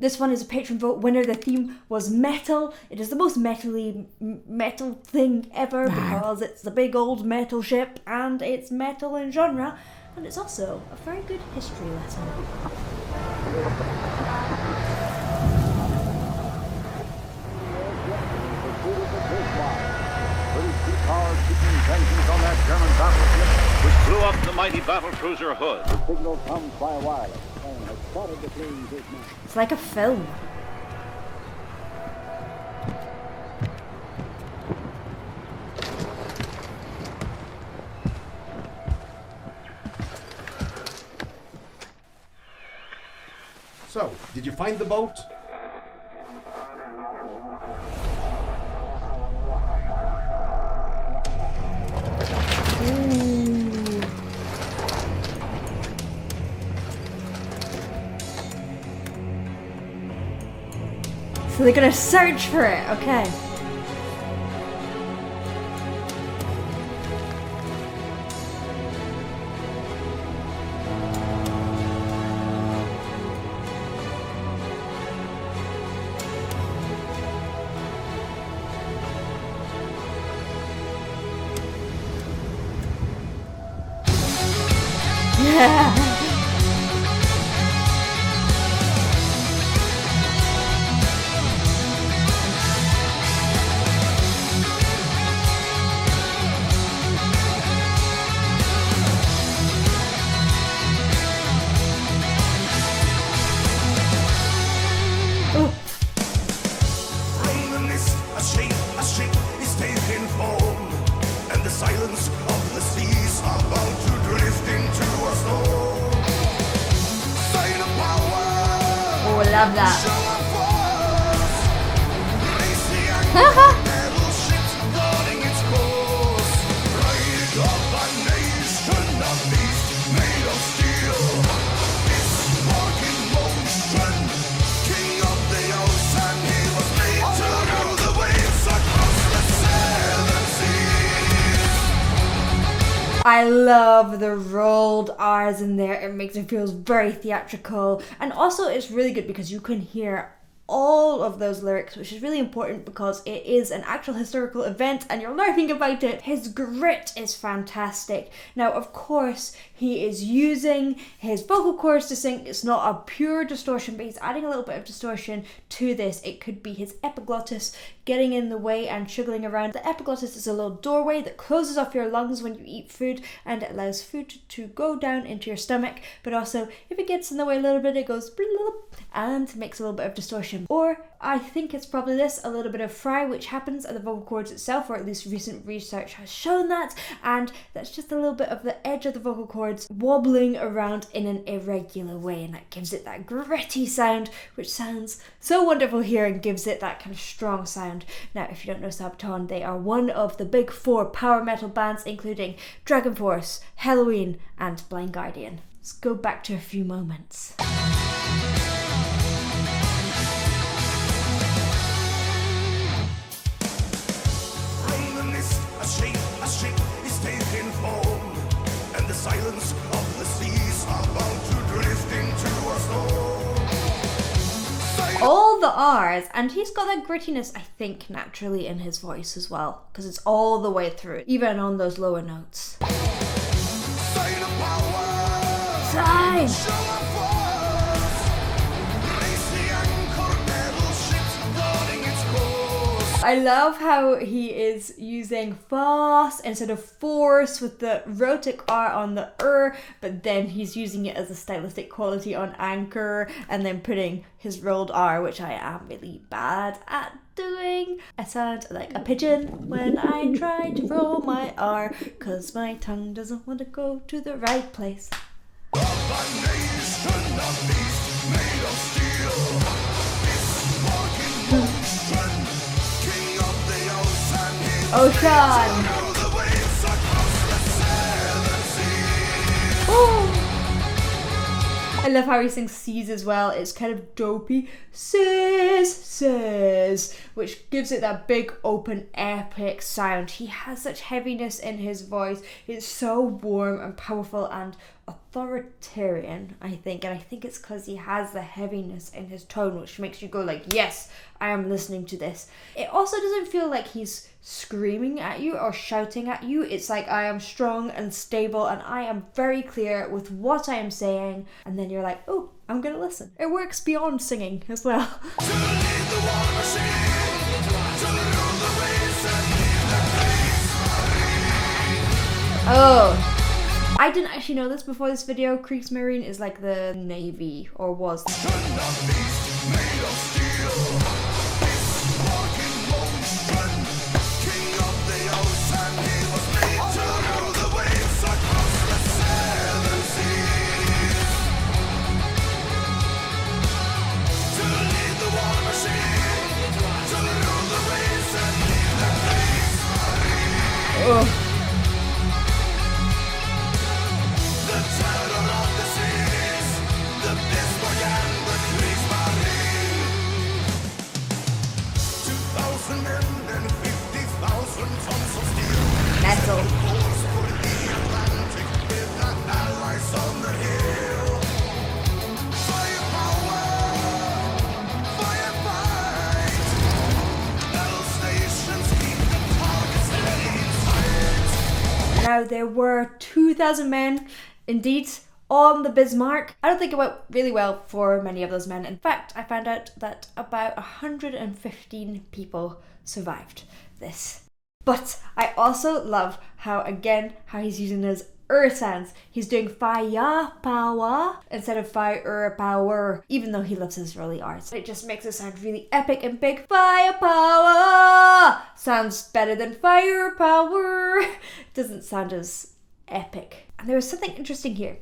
This one is a patron vote winner. The theme was metal. It is the most metal thing ever because it's the big old metal ship and it's metal in genre, and it's also a very good history lesson. Engines on that German battleship, which blew up the mighty battle cruiser Hood. The signal comes by wireless and has spotted the plane's movement. It's like a film. So, did you find the boat? So they're gonna search for it, okay. Yeah. Love that. I love the rolled R's in there. It makes it feel very theatrical, and also it's really good because you can hear all of those lyrics, which is really important because it is an actual historical event and you're learning about it. His grit is fantastic. Now, of course, he is using his vocal cords to sing. It's not a pure distortion, but he's adding a little bit of distortion to this. It could be his epiglottis getting in the way and shuggling around. The epiglottis is a little doorway that closes off your lungs when you eat food, and it allows food to go down into your stomach, but also if it gets in the way a little bit, it goes and makes a little bit of distortion. Or I think it's probably this, a little bit of fry, which happens at the vocal cords itself, or at least recent research has shown that, and that's just a little bit of the edge of the vocal cords wobbling around in an irregular way, and that gives it that gritty sound, which sounds so wonderful here and gives it that kind of strong sound. Now, if you don't know Sabaton, they are one of the big four power metal bands, including Dragon Force, Halloween, and Blind Guardian. Let's go back to a few moments. Silence of the seas are bound to drift into a storm. All the R's, and he's got that grittiness, I think, naturally in his voice as well, because it's all the way through, even on those lower notes. Sign! I love how he is using fast instead of force with the rhotic R on the but then he's using it as a stylistic quality on anchor, and then putting his rolled R, which I am really bad at doing. I sound like a pigeon when I try to roll my R, cause my tongue doesn't want to go to the right place. Ocean! Ooh. I love how he sings seas as well. It's kind of dopey. Says, which gives it that big, open, epic sound. He has such heaviness in his voice. It's so warm and powerful and authoritarian, I think, and I think it's because he has the heaviness in his tone, which makes you go like, yes, I am listening to this. It also doesn't feel like he's screaming at you or shouting at you. It's like, I am strong and stable and I am very clear with what I am saying, and then you're like, oh, I'm gonna listen. It works beyond singing as well. Oh, I didn't actually know this before this video. Kriegsmarine is like the Navy, or was. Oh. Now, there were 2,000 men, indeed, on the Bismarck. I don't think it went really well for many of those men. In fact, I found out that about 115 people survived this. But I also love how he's using those sounds. He's doing firepower instead of firepower, even though he loves his early R's. It just makes it sound really epic and big. Firepower sounds better than firepower. It doesn't sound as epic. And there was something interesting here.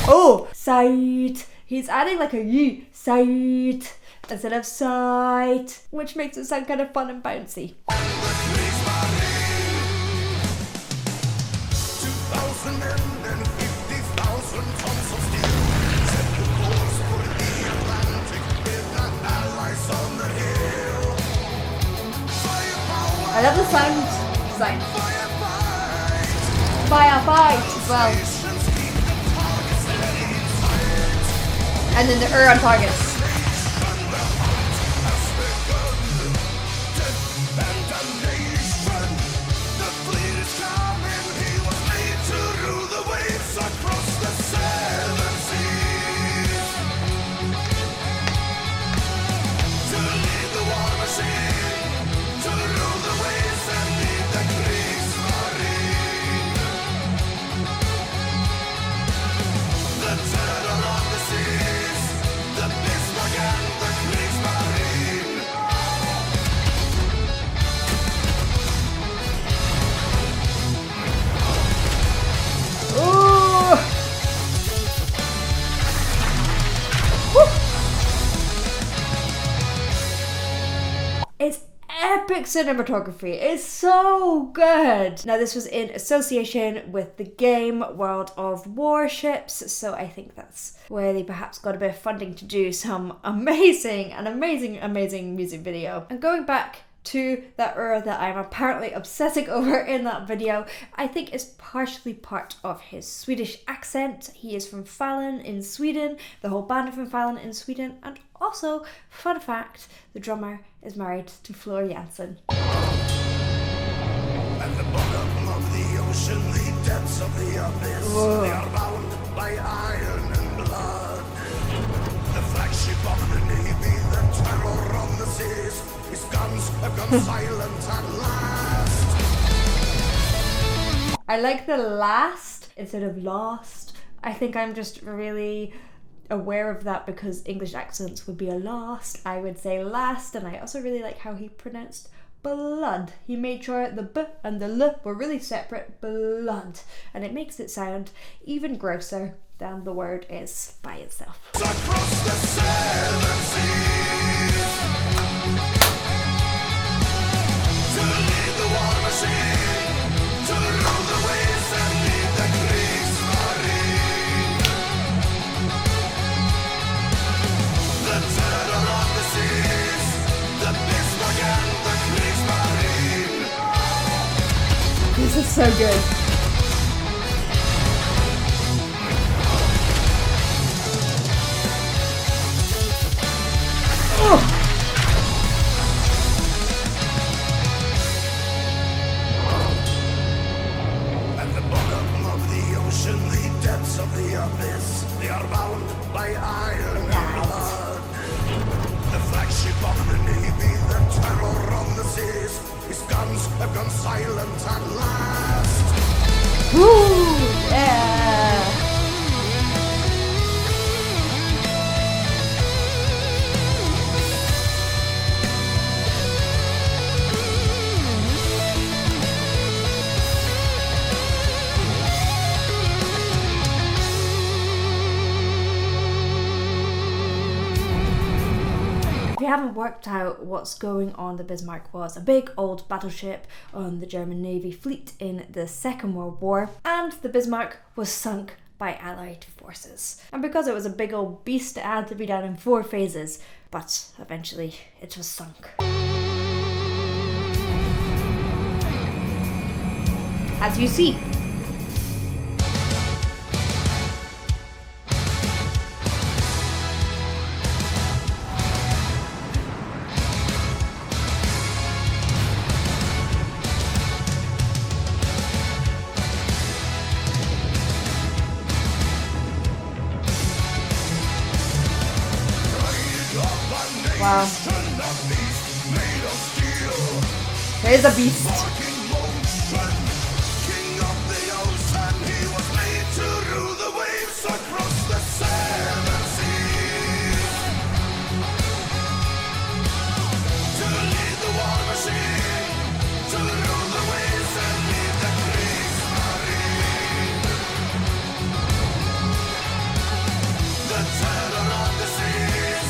Oh, sight. He's adding like a U, sight, instead of sight, which makes it sound kind of fun and bouncy. I love the sound design. Firefight as well. And then the on targets. It's epic cinematography. It's so good. Now, this was in association with the game World of Warships, so I think that's where they perhaps got a bit of funding to do some amazing music video. And going back to that that I'm apparently obsessing over in that video, I think is partially part of his Swedish accent. He is from Falun in Sweden, the whole band are from Falun in Sweden, and also, fun fact, the drummer is married to Floor Jansen. At the bottom of the ocean, the depths of the abyss, they are bound by iron and blood. The flagship of the Navy, the terror of the seas, his guns have gone silent at last. I like the last instead of lost. I think I'm just really aware of that because English accents would be a last. I would say last, and I also really like how he pronounced blood. He made sure the B and the L were really separate, blood, and it makes it sound even grosser than the word is by itself. Across the seven seas, to lead the war machine, to rule the waves and lead the Kriegsmarine. The terror of the seas, the Bismarck and the Kriegsmarine. This is so good. Oh. At the bottom of the ocean, the depths of the abyss, they are bound by iron and blood. The flagship of the Navy, the terror on the seas, his guns have gone silent at last. Woo! Yeah! If you haven't worked out what's going on, the Bismarck was a big old battleship on the German Navy fleet in the Second World War, and the Bismarck was sunk by Allied forces. And because it was a big old beast, it had to be done in 4 phases, but eventually it was sunk. As you see. Wow. There's a beast. King of the ocean, he was made to rule the waves across the 7 seas. To lead the war machine, to rule the waves and lead the Kriegsmarine. The terror of the seas,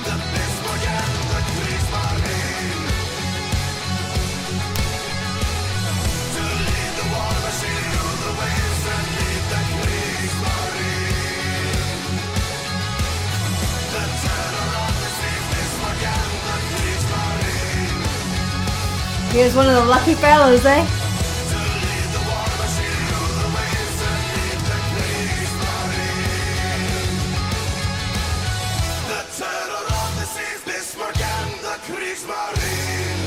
the Bismarck and the Kriegsmarine. To lead the war machine, rule the waves and lead the Kriegsmarine. The terror of the seas, Bismarck and the Kriegsmarine. Here's one of the lucky fellows, eh? To lead the war machine, rule the waves and lead the Kriegsmarine. The terror of the seas, Bismarck and the Kriegsmarine.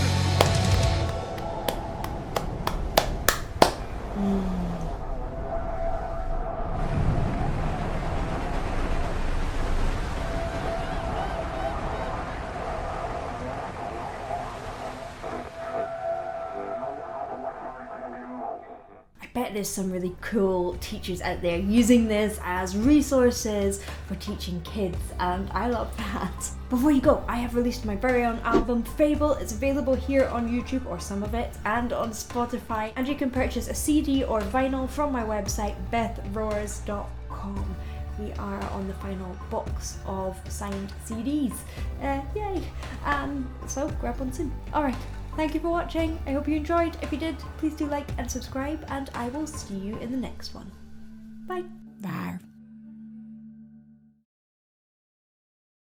I bet there's some really cool teachers out there using this as resources for teaching kids, and I love that. Before you go, I have released my very own album, Fable. It's available here on YouTube, or some of it, and on Spotify, and you can purchase a CD or vinyl from my website, bethroars.com. We are on the final box of signed CDs. Yay! So grab one soon. Alright. Thank you for watching. I hope you enjoyed. If you did, please do like and subscribe, and I will see you in the next one. Bye. Bye.